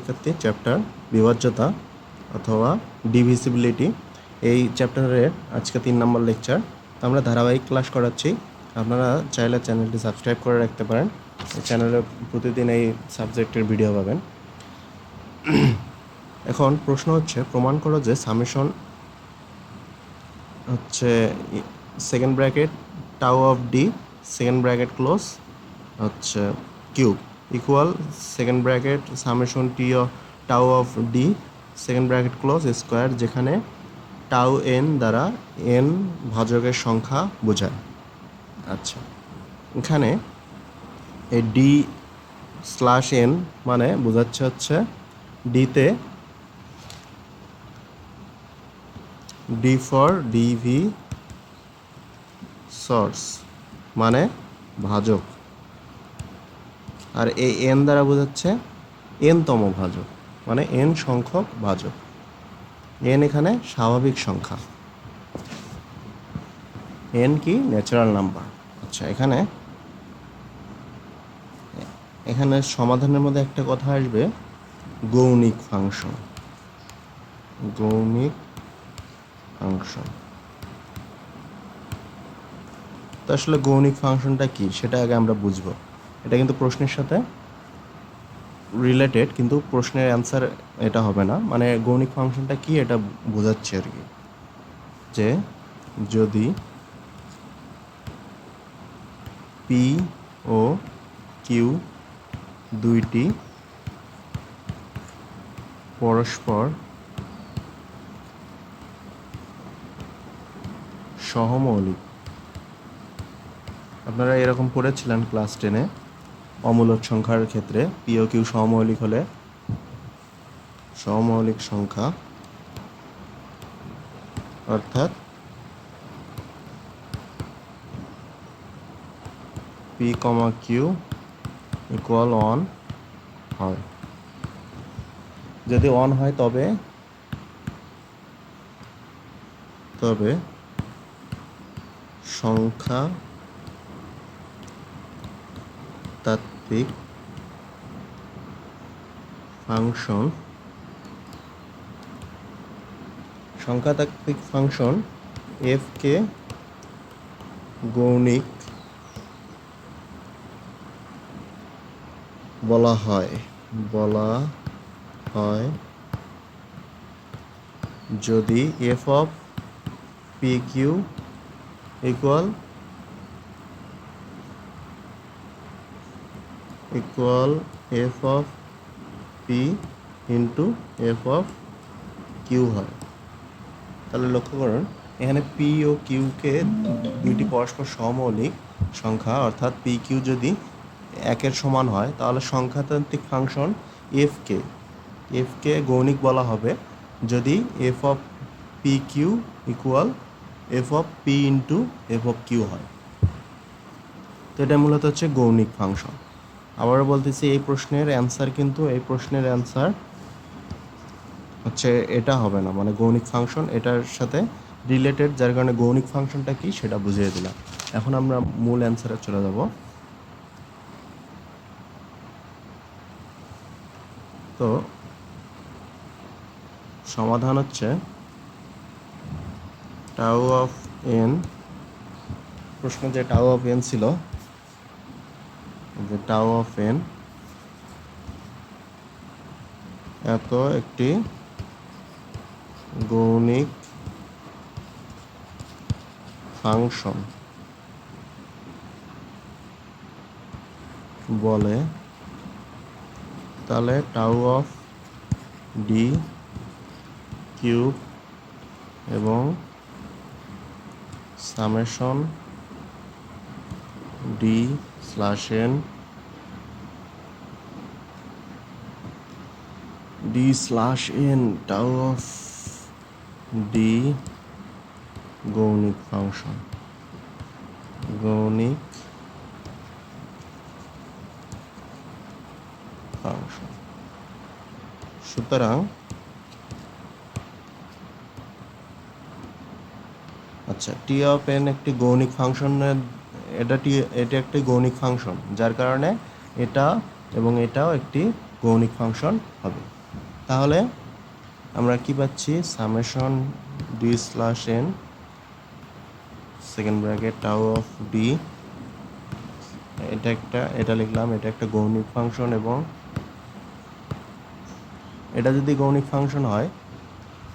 শিক্ষার্থী, চ্যাপ্টার বিভাজ্যতা অথবা ডিভিসিবিলিটি, এই চ্যাপ্টারের আজকে 3 নম্বর লেকচার। আমরা ধারাবাহিক ক্লাস করাচ্ছি। আপনারা চাইলে চ্যানেলটি সাবস্ক্রাইব করে রাখতে পারেন। চ্যানেলে প্রতিদিন এই সাবজেক্টের ভিডিও পাবেন। এখন প্রশ্ন হচ্ছে, প্রমাণ করো যে সামেশন হচ্ছে second bracket tau of D second bracket close হচ্ছে cube equal second bracket summation T of tau of D second bracket close square, যেখানে টাউ এন দ্বারা এন ভাজকের সংখ্যা বোঝায়। আচ্ছা, এখানে এই ডি স্ল্যাশ এন মানে বোঝাচ্ছে হচ্ছে ডিতে ডি ফর ডিভি সোর্স মানে ভাজক, আর এই এন দ্বারা বোঝাচ্ছে এনতম ভাজক মানে এন সংখ্যক ভাজক। এন এখানে স্বাভাবিক সংখ্যা, এন কি ন্যাচারাল নাম্বার। আচ্ছা, এখানে সমাধানের মধ্যে একটা কথা আসবে, গৌণিক ফাংশন। গৌণিক ফাংশন তো আসলে গৌণিক ফাংশনটা কি সেটা আগে আমরা বুঝবো। এটা কিন্তু প্রশ্নের সাথে রিলেটেড, কিন্তু প্রশ্নের অ্যান্সার এটা হবে না। মানে গৌণিক ফাংশনটা কি এটা বোঝাচ্ছে আর কি, যে যদি পি ও কিউ দুইটি পরস্পর সহমৌলিক, আপনারা এরকম পড়েছিলেন ক্লাস 10-এ অমূলক সংখ্যার ক্ষেত্রে পি ও কিউ সহমৌলিক হলে সহমৌলিক সংখ্যা অর্থাৎ পি কমা কিউ ইকুয়াল 1 হয়। যদি 1 হয় তবে সংখ্যা তাত্ত্বিক ফাংশন এফ কে গৌণিক বলা হয় যদি F of P Q equal F of P into F of Q হয়। তাহলে লক্ষ্য করুন, এখানে পি ও কিউকে দুইটি পরস্পর সহমৌলিক সংখ্যা, অর্থাৎ পি কিউ যদি 1-এর সমান হয় তাহলে সংখ্যাতান্ত্রিক ফাংশন এফকে গৌণিক বলা হবে যদি F of P Q equal F of P into F of Q হয়। তো এটা মূলত হচ্ছে গৌণিক ফাংশন। আবারও বলতেছি, এই প্রশ্নের অ্যান্সার হচ্ছে এটা হবে না, মানে গৌণিক ফাংশন এটার সাথে রিলেটেড, যার কারণে গৌণিক ফাংশনটা কি সেটা বুঝিয়ে দিলাম। এখন আমরা মূল অ্যান্সারে চলে যাব। তো সমাধান হচ্ছে টাউ অফ এন, প্রশ্ন যে টাউ অফ এন ছিল, যে টাউ অফ এন এত একটি গৌণিক ফাংশন বলে, তাহলে টাউ অফ ডি কিউব এবং summation D slash N tau of D গৌণিক ফাংশন। সুতরাং আচ্ছা, টি অফ এন একটি গৌণিক ফাংশনের, এটা একটি গৌণিক ফাংশন, যার কারণে এটা এবং এটাও একটি কৌণিক ফাংশন হবে। তাহলে আমরা কি পাচ্ছি, summation D slash N second bracket tau of D, এটা লিখলাম, এটা একটা কৌণিক ফাংশন, এবং এটা যদি কৌণিক ফাংশন হয়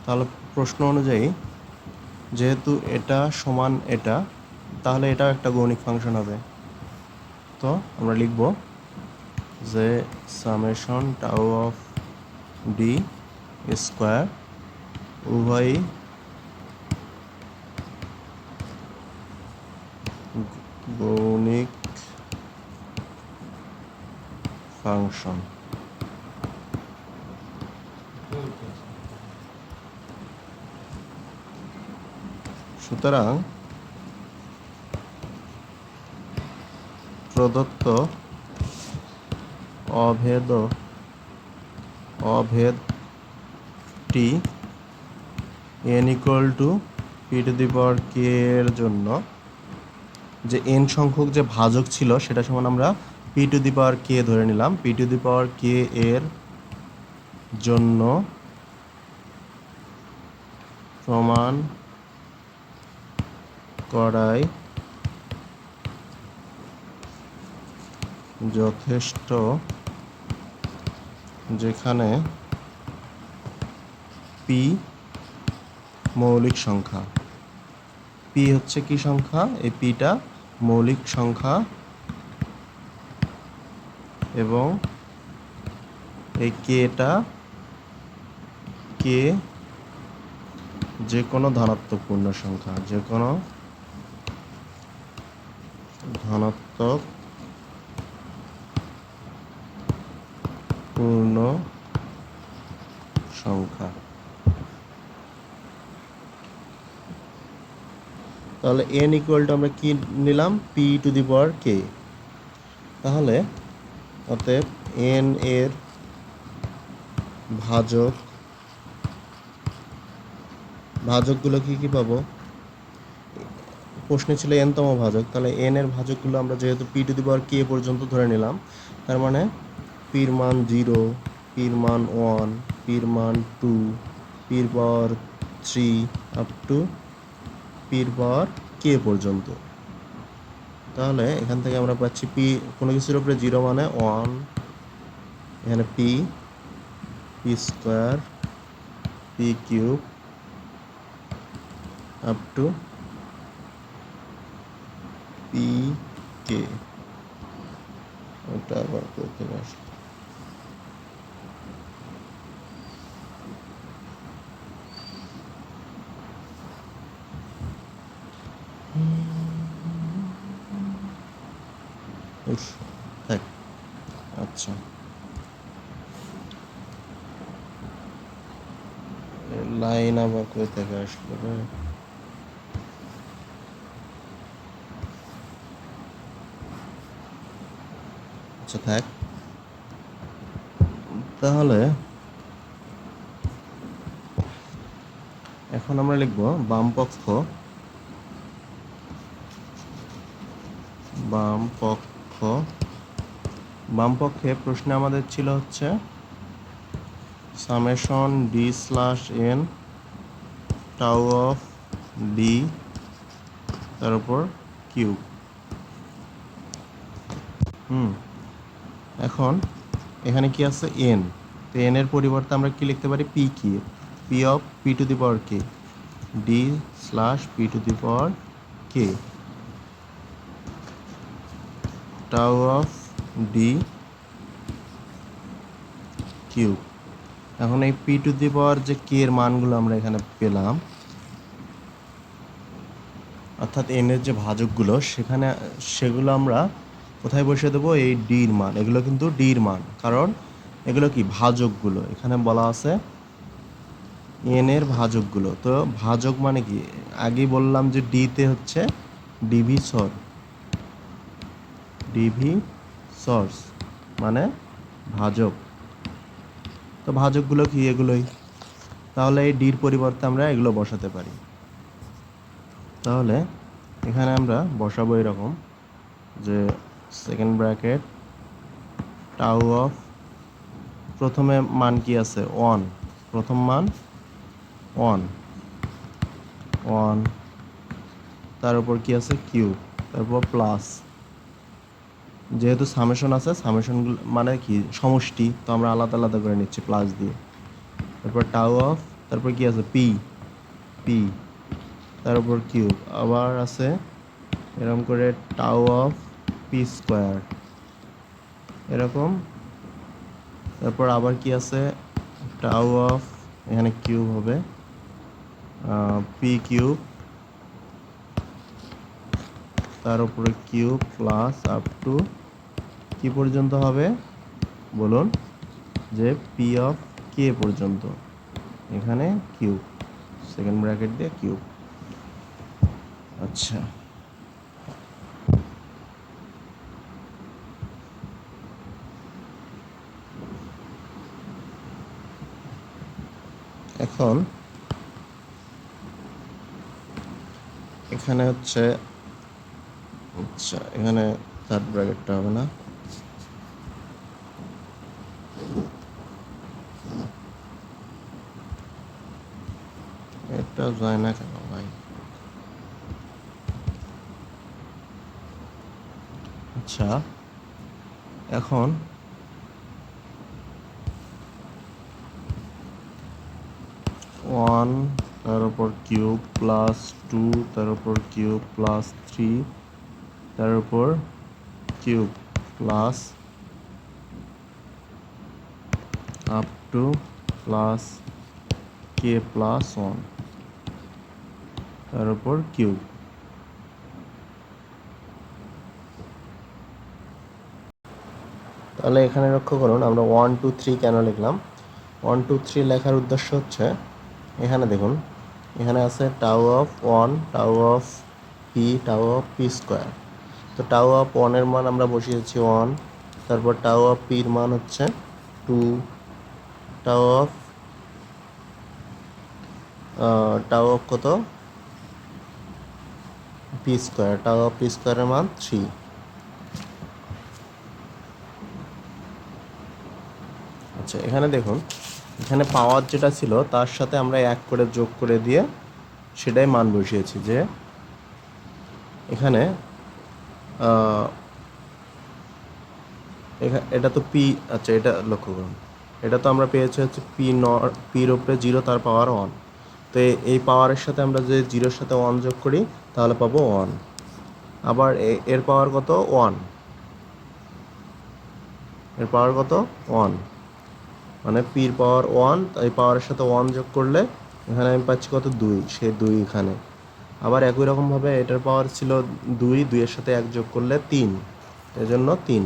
তাহলে প্রশ্ন অনুযায়ী যেহেতু এটা সমান এটা, তাহলে এটাও একটা কৌণিক ফাংশন হবে। তো আমরা লিখব যে summation tau of D square উভয়ই কৌণিক ফাংশন। সুতরাং প্রদত্ত অভেদটি n equal to P to the power K এর জন্য, যে n সংখ্যক যে ভাজক ছিল সেটা সমান আমরা পি টু দি পাওয়ার কে ধরে নিলাম, P to the power K এর জন্য প্রমাণ করাই যথেষ্ট, যেখানে পি মৌলিক সংখ্যা। পি হচ্ছে কি সংখ্যা? এই পিটা মৌলিক সংখ্যা, এবং এই কেটা কে যে কোনো ধনাত্মক পূর্ণ সংখ্যা, যে কোনো ধনাত্মক পূর্ণ সংখ্যা। তাহলে n ইকুয়াল টু আমরা কি নিলাম, পি টু দি পাওয়ার কে। তাহলে অতএব n এর ভাজকগুলো কি কি পাবো? প্রশ্নে ছিল n তম ভাজক, তাহলে n এর ভাজকগুলো আমরা যেহেতু পি টু দি পাওয়ার কে পর্যন্ত ধরে নিলাম, তার মানে পির মান 0, পির মান 1, পির মান 2, পির পাওয়ার 3 আপ টু পির পাওয়ার কে পর্যন্ত। তাহলে এখান থেকে আমরা পাচ্ছি পি, কোনো কিছুর উপরে 0 মানে 1, এখানে P, P square, P cube up to P K. ওটা আবার করতে আসলে থাক। আচ্ছা, লাইন আবার কই থেকে আসলো রে? আচ্ছা থাক। তাহলে এখন আমরা লিখব বামপক্ষে প্রশ্নে আমাদের ছিল হচ্ছে summation D slash N tau of D, তার উপর কিউব। এখন এখানে কি আছে, এন। তো এন এর পরিবর্তে আমরা কি লিখতে পারি, পি কি, P of P to the power K, D slash P to the power K tau of D cube. এখন এই পি টু দি পাওয়ার যে কে এর মানগুলো আমরা এখানে পেলাম, অর্থাৎ এন এর যে ভাজকগুলো সেগুলো আমরা কোথায় বসিয়ে দেবো, এই ডির মান। এগুলো কিন্তু ডির মান, কারণ এগুলো কি ভাজকগুলো, এখানে বলা আছে এন এর ভাজকগুলো। তো ভাজক মানে কি, আগেই বললাম যে ডিতে হচ্ছে ডিভি সর্স মানে ভাজক। তো ভাজকগুলো কি, এগুলোই। তাহলে এই ডির পরিবর্তে আমরা এগুলো বসাতে পারি। তাহলে এখানে আমরা বসাবো এরকম, যে সেকেন্ড ব্র্যাকেট টাউ অফ প্রথমে মান কি আছে 1, প্রথম মান 1, 1, তার উপর কি আছে কিউব, তারপর প্লাস, যেহেতু সামেশন আছে সামেশন মানে কি সমষ্টি, তো আমরা আলাদা আলাদা করে নিচ্ছি প্লাস দিয়ে। তারপর টাউ অফ, তারপর কি আছে পি, পি, তার উপর কিউব, আবার আছে এরকম করে টাউ অফ পি স্কোয়ার এরকম। তারপর আবার কি আছে টাউ অফ, এখানে কিউব হবে পি কিউব, তার উপরে কিউব প্লাস আপ টু কি পর্যন্ত হবে বলুন, যে পি অফ কে পর্যন্ত, এখানে কিউব, সেকেন্ড ব্র্যাকেট দিয়ে কিউব। আচ্ছা, এখন এখানে হচ্ছে, আচ্ছা এখানে থার্ড ব্র্যাকেটটা হবে না, এটা যায় না কেন ভাই? আচ্ছা এখন ওয়ান, তার উপর কিউব প্লাস টু, তার উপর কিউব প্লাস থ্রি, তার উপর cube plus up to plus k plus one, তার উপর কিউব। তাহলে এখানে লক্ষ্য করুন আমরা 1 2 3 কেন লিখলাম। 1 2 3 লেখার উদ্দেশ্য হচ্ছে, এখানে দেখুন এখানে আছে tau of 1, tau of P, tau of P square. তো টাউ অফ 1 এর মান আমরা বসিয়েছি 1, তারপর টাউ অফ পির মান হচ্ছে 2, টাউ অফ কত P square, tau of P স্কোয়ারের মান 3। আচ্ছা এখানে দেখুন, এখানে পাওয়ার যেটা ছিল তার সাথে আমরা 1 করে যোগ করে দিয়ে সেটাই মান বসিয়েছি, যে এখানে এটা তো পি, আচ্ছা এটা লক্ষ্য করুন, এটা তো আমরা পেয়েছি হচ্ছে পির উপরে 0 তার পাওয়ার 1। তো এই পাওয়ারের সাথে আমরা যে 0-র সাথে 1 যোগ করি তাহলে পাবো 1। আবার এর পাওয়ার কত 1, এর পাওয়ার কত 1, মানে পির পাওয়ার 1, এই পাওয়ারের সাথে 1 যোগ করলে এখানে আমি পাচ্ছি কত 2, সে 2 এখানে। আবার একই রকমভাবে এটার পাওয়ার ছিল 2, 2-এর সাথে 1 যোগ করলে 3, এজন্য 3।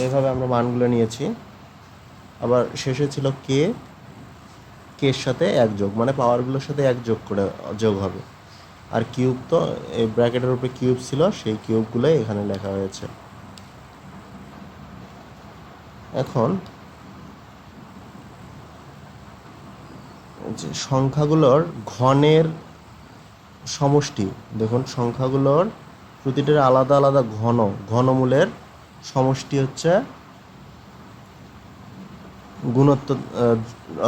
এইভাবে আমরা মানগুলো নিয়েছি। আবার শেষে ছিল কে, কের সাথে 1 যোগ, মানে পাওয়ারগুলোর সাথে 1 যোগ করে যোগ হবে। আর কিউব তো এই ব্র্যাকেটের উপরে কিউব ছিল, সেই কিউবগুলোই এখানে লেখা হয়েছে। এখন যে সংখ্যাগুলোর ঘনের সমষ্টি, দেখুন সংখ্যাগুলোর প্রতিটার আলাদা আলাদা ঘনমূলের সমষ্টি হচ্ছে গুণোত্তর,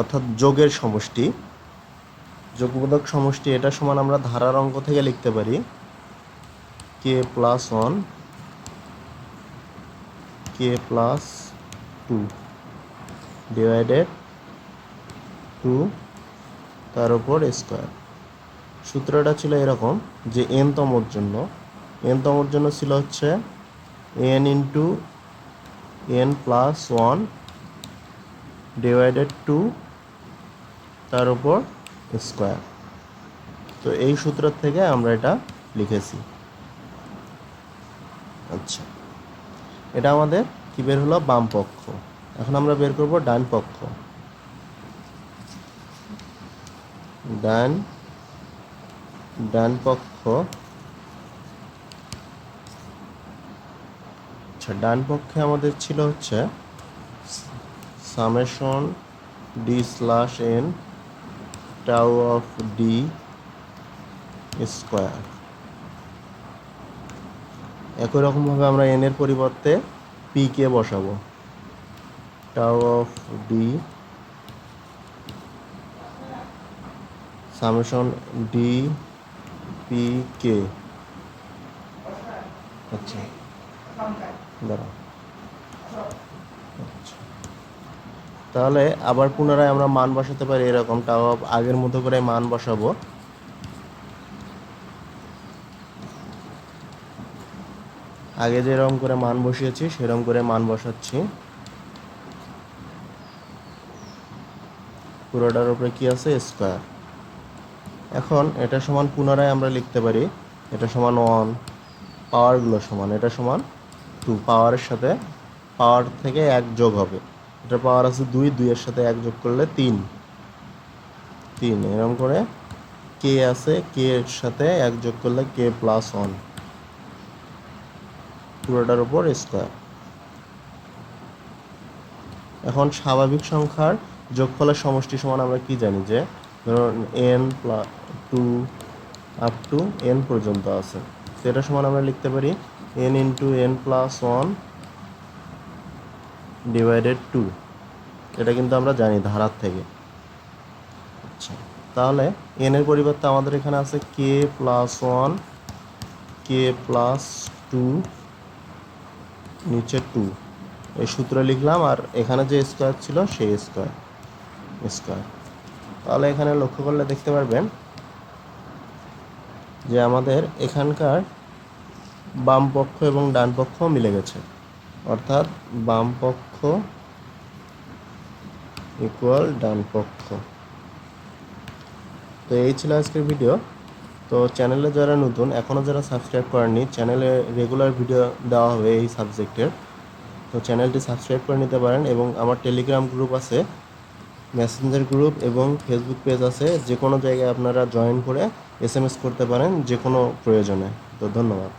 অর্থাৎ যোগের সমষ্টি, যোগবোধক সমষ্টি। এটা সমান আমরা ধারার অঙ্ক থেকে লিখতে পারি k plus 1, k plus 2 divided 2 তার উপর স্কোয়ার। সূত্রটা ছিল এরকম যে এনতমর জন্য ছিল হচ্ছে N into N plus 1 divided 2 তার উপর স্কোয়ার। তো এই সূত্র থেকে আমরা এটা লিখেছি। আচ্ছা, এটা আমাদের কি বের হলো বাম পক্ষ। এখন আমরা বের করব ডান পক্ষ। ডান পক্ষ, আচ্ছা ডান পক্ষে আমাদের ছিল হচ্ছে summation D slash N tau of D square. একই রকমভাবে আমরা এন এর পরিবর্তে পি কে বসাবো। Tau of D summation D P K. আচ্ছা দাঁড়াও, তাহলে আবার পুনরায় আমরা মান বসাতে পারি এরকম, টাউ অফ আগের মতো করে মান বসাবো। আগে যেরকম করে মান বসিয়েছি সেরকম করে মান বসাচ্ছি। পুরোটার উপরে কি আছে? স্কোয়ার। এখন এটা সমান পুনরায় আমরা লিখতে পারি এটা সমান 1, পাওয়ারগুলো সমান, এটা সমান 2, পাওয়ারের সাথে পাওয়ার থেকে 1 যোগ হবে। এটা পাওয়ার আছে 2, 2 এর সাথে 1 যোগ করলে 3, এরকম করে কে আছে, কে এর সাথে 1 যোগ করলে কে প্লাস 1, পুরোটার উপর স্কোয়ার। এখন স্বাভাবিক সংখ্যার যোগফলের সমষ্টি সমান আমরা কি জানি, যে ধরুন n plus 2 up to n পর্যন্ত আছে, সেটা সমান আমরা লিখতে পারি n into n plus 1 divided 2। এটা কিন্তু আমরা জানি ধারার থেকে। আচ্ছা, তাহলে n এর পরিবর্তে আমাদের এখানে আছে কে প্লাস 1, কে প্লাস 2, নিচে 2, এই সূত্র লিখলাম, আর এখানে যে স্কোয়ার ছিল সেই স্কোয়ার। তাহলে এখানে লক্ষ্য করলে দেখতে পারবেন যে আমাদের এখানকার বাম পক্ষ এবং ডান পক্ষ মিলে গেছে, অর্থাৎ বাম পক্ষ ইকুয়াল ডান পক্ষ। তো এই ছিল আজকের ভিডিও। তো চ্যানেলে যারা নতুন, এখনও যারা সাবস্ক্রাইব করেননি, চ্যানেলে রেগুলার ভিডিও দেওয়া হবে এই সাবজেক্টের, তো চ্যানেলটি সাবস্ক্রাইব করে নিতে পারেন। এবং আমার টেলিগ্রাম গ্রুপ আছে, মেসেঞ্জার গ্রুপ এবং ফেসবুক পেজ আছে, যে কোনো জায়গায় আপনারা জয়েন করে SMS করতে পারেন যে কোনো প্রয়োজনে। তো ধন্যবাদ।